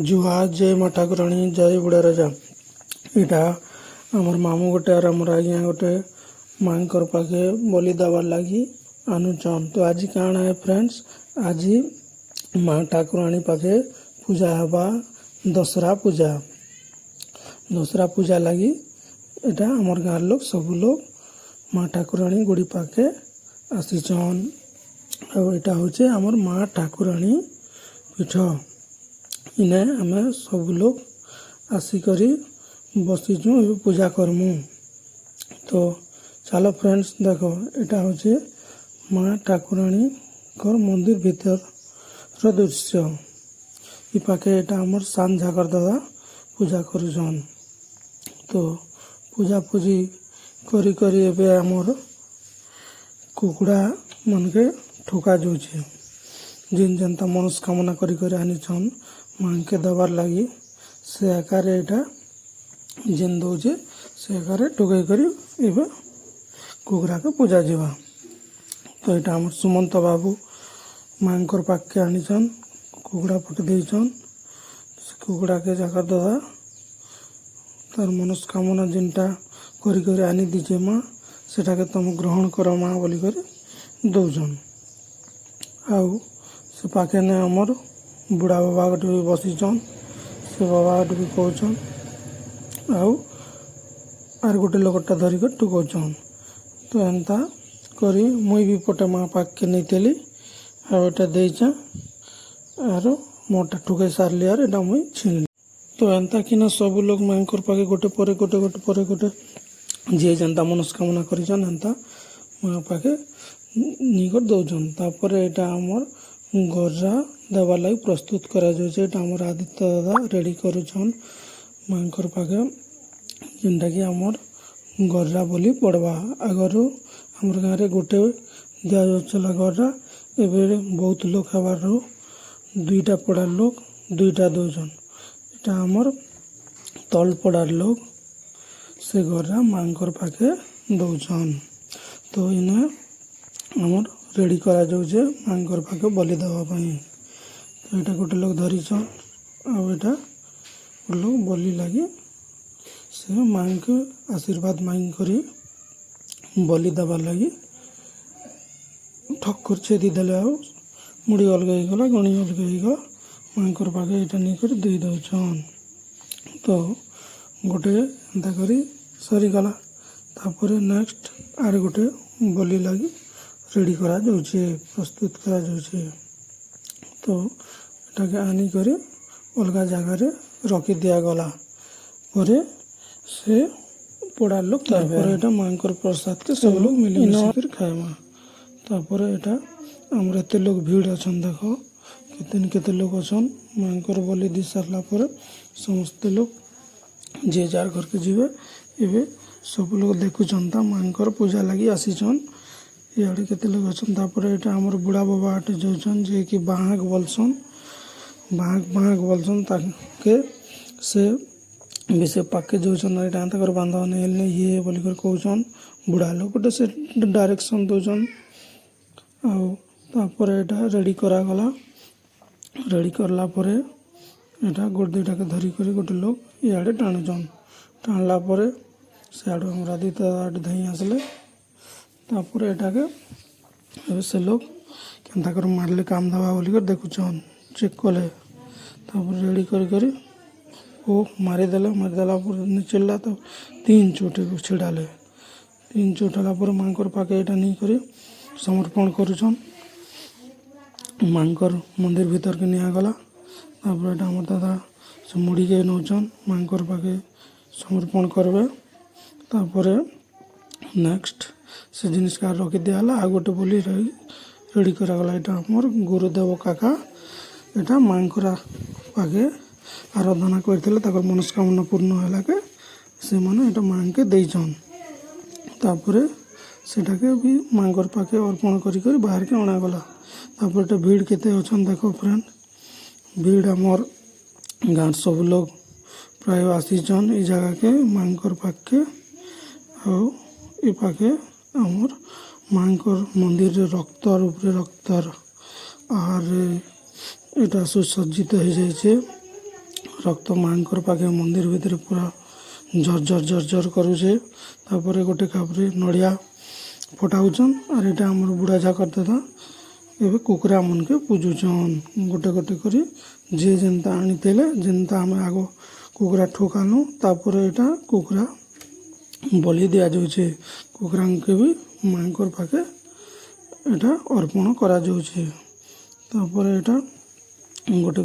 जुहार जय माँ ठाकुराणी जय बुढ़ा राजा। इटा आमर मामू गोटे और आमर आज्ञा गोटे मांकर पाखे बलि दबार लगी आनुचन। तो आज काण है फ्रेंड्स, आज माँ ठाकुराणी पाखे पूजा हवा दशहरा पूजा। दशहरा पूजा लगी इटा आमर गाँव लोग सब लोग माँ ठाकुराणी गुड़ी पाखे आसीचन। और इटा होचे आमर माँ ठाकुराणी पीठ। इने आमे सब लोग आसिकरी बसीचु पूजा करमु। तो चलो फ्रेंड्स देखो, इटा होचे माँ ठाकुराणी कर मंदिर भीतर दृश्य। इ पाखे इटा आमर सान झाकर दादा पूजा करुछन। तो पूजा पूजी करी करी एबे आमर कुकुड़ा मन के ठोका जाउछे। जिन जनता मनस्कामना करी करी आनिछन माँ के दबार लगी से आकार एटा जिन दौचे से आकार ठोकाई करी एबे कुकुड़ा के पूजा जीवा। तो यहाँ आम सुमंत बाबू माँ पाखे आनीचन कुकुड़ा फुट देचन। कुकुड़ा के जाकर दादा तार मनस्कामना जिनटा करी करी आनी दीचे माँ सेटा के तुम ग्रहण कर माँ बोली करी दौचन। आउ से पाखे ने आमर बुढ़ा बाबा गोटे भी बसीचन। से बाबा गोटे भी कहचन आउ आर गोटे लोकटा धरिक टुकौचन। तो एंता करी मुई भी पटे माँ पाखे नहीं थी आटा देचा आर मोटा ठुकाई सारली आर एटा मुई छीनली। तो एंता कि ना सब लोग माँ पाखे गोटे परे गोटे गोटे परे गोटे जे जनता मनस्कामना करिचन एंता माँ पाखे निकर दौचन। तापर एटा आमर गरा देवार लगी प्रस्तुत करा जाउछे। एटा आमर आदित्य दादा रेडी करुछन माँ पाखे जेनटा कि आमर गरा बोली पड़वा। आगरू आमर गाँव रे गोटे दिया जाउछला गरा, एबे बहुत लोग हबार दुईटा पड़ार लोग दुईटा दौचन। एटा आमर तल पड़ार लोग से गरा माँ पाखे दौचन। तो इने आमर रेडी करा जाउछे माँ पाखे बलि देवा पई। तो एटा गोटे लोग धरिछन आ एटा लोग बलि लगी से माँ के आशीर्वाद मांग करी बलि देवार लगी ठक्कर छेदी देले आ मुड़ी अलग गला गणी अलग गला माँ पाखे यहाँ नहीं कर दे दौचन। तो गोटे एंता करी सरीगला। तापर नेक्स्ट आर गोटे बलि लगी रेडी करा जाउछे प्रस्तुत करा जाउछे। तो एटा के आनी करे अलग जगह रे रखी दिया गला परे से पड़ा लोग तापर एटा माँ प्रसाद के सब लोग मिली मिशी खाएमा। तापर एटा आमर एते लोग भीड़ अछन देखो केते लोग अछन माँ बलि दी सारला पर समस्त लोग जे जार घर के जीवे एबे सब लोग देखुछन ता माँ पूजा लगी आसीचन। इे केते लोग अछन। तापर एटा आमर बुढ़ा बाबा हटे जाउछन जे कि बाहाग बोलसन बाहाग बोलसन ताके से बेसे पाके जाउछन। एटा ताकर बांधा नहीं ये बोली कर कहउछन बुढ़ा लोग गोटे से डायरेक्शन दउछन। आउ तापर एटा रेडी करा गला। रेडी करला परे एटा गोटे दुईटा के धरी करी गोटे लोग इे टाणुछन। टाणला परे सियाड़ू हमरा आदित्य दादा धई आसले। तापर एटा के से लोग केनता कर मारले काम दवा बोली कर देखुछन चेक कले। तापर रेडी करी करी वो मारिदेला पर चलला। तो 3 चोटे को छिड़ाले। 3 चोटाला पर माँ पाखे यहाँ नहीं कर समर्पण करुछन। माँ मंदिर भीतर के निया गला। तापर एटा हमर दादा से मुड़ी के नौचन माँ पाखे समर्पण करबे। तापर नेक्स्ट से जिनिस का रखी दियाला आ गोटे बोली रेडी करागला। यहाँ हमर गुरुदेव काका यहाँ माँ पाखे आराधना करते मनस्कामना पूर्ण है के से मैंने यहाँ माँ के देचन। तापर सेटा के भी माँ पाखे अर्पण करी करी बाहर के अणागला। तापर एटा भीड़ केते अछन देखो फ्रेंड। भीड़ आमर गाँव सब लोग प्राय आसीचन इ जगह के माँ पाखे। और इ पाखे आमर माँ मंदिर रक्तर उपरे रक्तर आहार एटा सुसज्जित हो जाए ରକ୍ତ ମାଙ୍କର ପାଖେ ମନ୍ଦିର ଭିତରେ ପୁରା ଝରଝର କରୁଛେ। ତାପରେ ଗୋଟେ କାପରେ ନଡ଼ିଆ ଫଟାଉଛନ୍ ଆର୍ ଏଇଟା ଆମର ବୁଢ଼ା ଯାକର ଦାଦା ଏବେ କୁକୁରା ମନକେ ପୂଜୁଛନ୍ ଗୋଟେ ଗୋଟେ କରି ଯିଏ ଯେନ୍ତା ଆଣିଥିଲେ ଯେନ୍ତା ଆମେ ଆଗ କୁକୁରା ଠୁକାନୁ ତାପରେ ଏଇଟା କୁକୁରା ବଲି ଦିଆଯାଉଛେ। କୁକୁରାଙ୍କୁ ବି ମାଙ୍କର ପାଖେ ଏଇଟା ଅର୍ପଣ କରାଯାଉଛି। ତାପରେ ଏଇଟା ଗୋଟେ